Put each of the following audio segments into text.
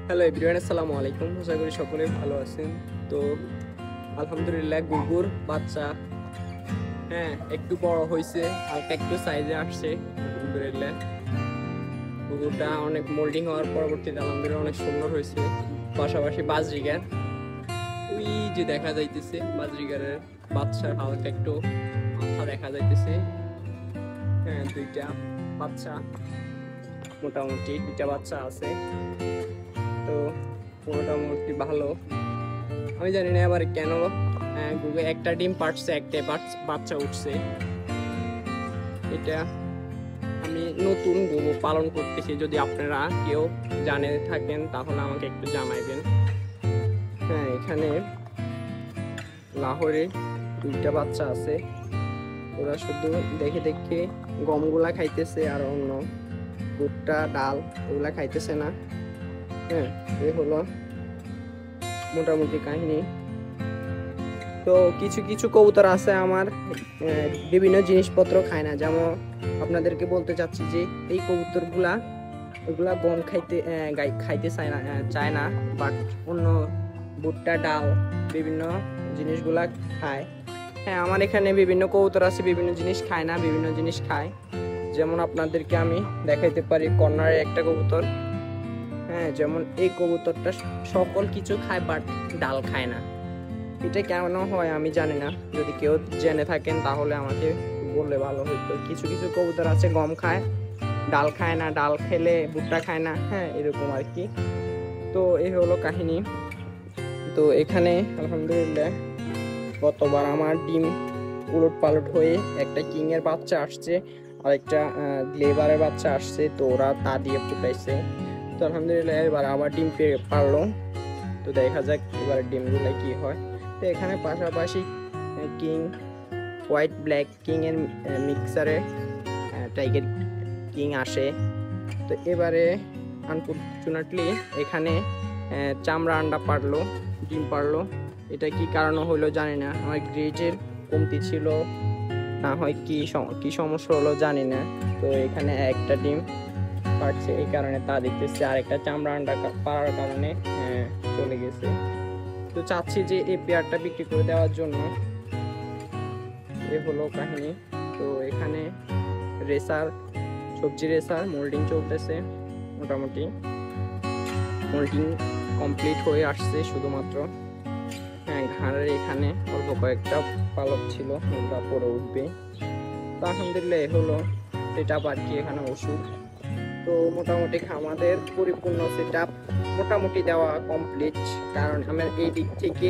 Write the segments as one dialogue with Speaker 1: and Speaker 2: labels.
Speaker 1: Hello everyone, আসসালামু আলাইকুম। আশা করি সকলে ভালো আছেন। তো আলহামদুলিল্লাহ গুগুর বাচ্চা একটু বড় হয়েছে, হালকা একটু সাইজে আসছে। আলহামদুলিল্লাহ গুগুরটা অনেক মোল্ডিং হওয়ার পরবর্তীতে আলহামদুলিল্লাহ অনেক সুন্দর হয়েছে। পাশাপাশি বাজরিগার ওই যে দেখা যাইতেছে, বাজরিগারের বাচ্চার হালকা একটু মাথা দেখা যাইতেছে। দুইটা বাচ্চা, মোটামুটি দুইটা বাচ্চা আছে। তো মোটামুটি ভালো। আমি জানি না আবার কেন গুগল একটা ডিম পারছে, একটা বাচ্চা উঠছে। এটা আমি নতুন গুগল পালন করতেছি, যদি আপনারা কেউ জানে থাকেন তাহলে আমাকে একটু জানাইবেন। এখানে লাহোরে দুইটা বাচ্চা আছে, ওরা শুধু দেখে দেখে গমগুলা খাইতেছে আর অন্য ভুট্টা ডাল ওগুলা খাইতেছে না। এই হলো মোটামুটি কাহিনী। তো কিছু কিছু কবুতর আছে আমার বিভিন্ন জিনিসপত্র খায় না, যেমন আপনাদেরকে বলতে চাচ্ছি যে এই কবুতরগুলা ওগুলা গম খাইতে চায় না, বাট অন্য ভুট্টা ডাল বিভিন্ন জিনিসগুলা খায়। আমার এখানে বিভিন্ন কবুতর আছে, বিভিন্ন জিনিস খায় না, বিভিন্ন জিনিস খায়। যেমন আপনাদেরকে আমি দেখাইতে পারি কর্নারে একটা কবুতর। যেমন এই কবুতরটা সকল কিছু খায় বাট ডাল খায় না। এটা কেন হয় আমি জানি না, যদি কেউ জেনে থাকেন তাহলে আমাকে বললে ভালো হইতো। কিছু কিছু কবুতর আছে গম খায়, ডাল খায় না, ডাল খেলে ভুট্টা খায় না, এরকম আর কি। তো এই হলো কাহিনী। তো এখানে আলহামদুলিল্লাহ গতবার আমার ডিম উলট পালট হয়ে একটা কিং এর বাচ্চা আসছে আর একটা গ্লেভারের বাচ্চা আসছে, তো ওরা তা দিয়ে ফুটাইছে। তো আলহামদুলিল্লাহ এবার আবার ডিম পেয়ে পারলো। তো দেখা যাক এবার ডিমগুলো কি হয়। তো এখানে পাশাপাশি কিং হোয়াইট ব্ল্যাক কিং এর মিক্সারে টাইগার কিং আসে। তো এবারে আনফরচুনেটলি এখানে চামড়া আন্ডা পারলো, ডিম পারলো। এটা কি কারণ হইলো জানি না, আমার গ্রেজের কমতি ছিল না হয় কি সমস্যা হলো জানি না। তো এখানে একটা ডিম পারছে, এই কারণে তা দেখতেছে, আর একটা চামড়া আন্ডা পারার কারণে চলে গেছে। তো চাচ্ছি যে এই পেয়ারটা বিক্রি করে দেওয়ার জন্য। এ হলো কাহিনী। তো এখানে সবজি রেসার মোল্ডিং চলতেছে, মোটামুটি মোল্ডিং কমপ্লিট হয়ে আসছে। শুধুমাত্র ঘাড়ের এখানে অল্প কয়েকটা পালক ছিল, ওটা পরে উঠবে। তো আলহামদুলিল্লাহ এ হলো সেটা আর কি, এখানে ওষুধ। তো মোটামুটি আমাদের পরিপূর্ণ সেটআপ মোটামুটি দেওয়া কমপ্লিট, কারণ আমার এই দিক থেকে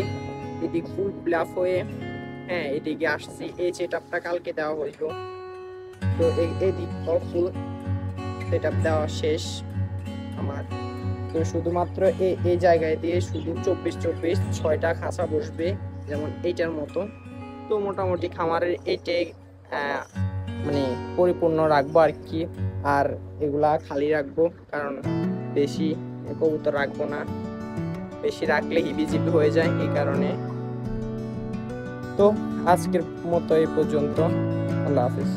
Speaker 1: এদিক ফুল ফিল হয়ে এদিকে আসছি। এই সেটআপটা কালকে দেওয়া হইলো, তো এই দিক ফুল সেটআপ দেওয়া শেষ আমার। তো শুধুমাত্র এই জায়গায় দিয়ে শুধু 24-24 6টা খাঁচা বসবে, যেমন এইটার মতো। তো মোটামুটি খামারের এইটাই মানে পরিপূর্ণ রাখবো আর কি। আর এগুলা খালি রাখবো, কারণ বেশি কবুতর রাখবো না, বেশি রাখলে হিবিজিবি হয়ে যায় এই কারণে। তো আজকের মতো এই পর্যন্ত, আল্লাহ হাফিজ।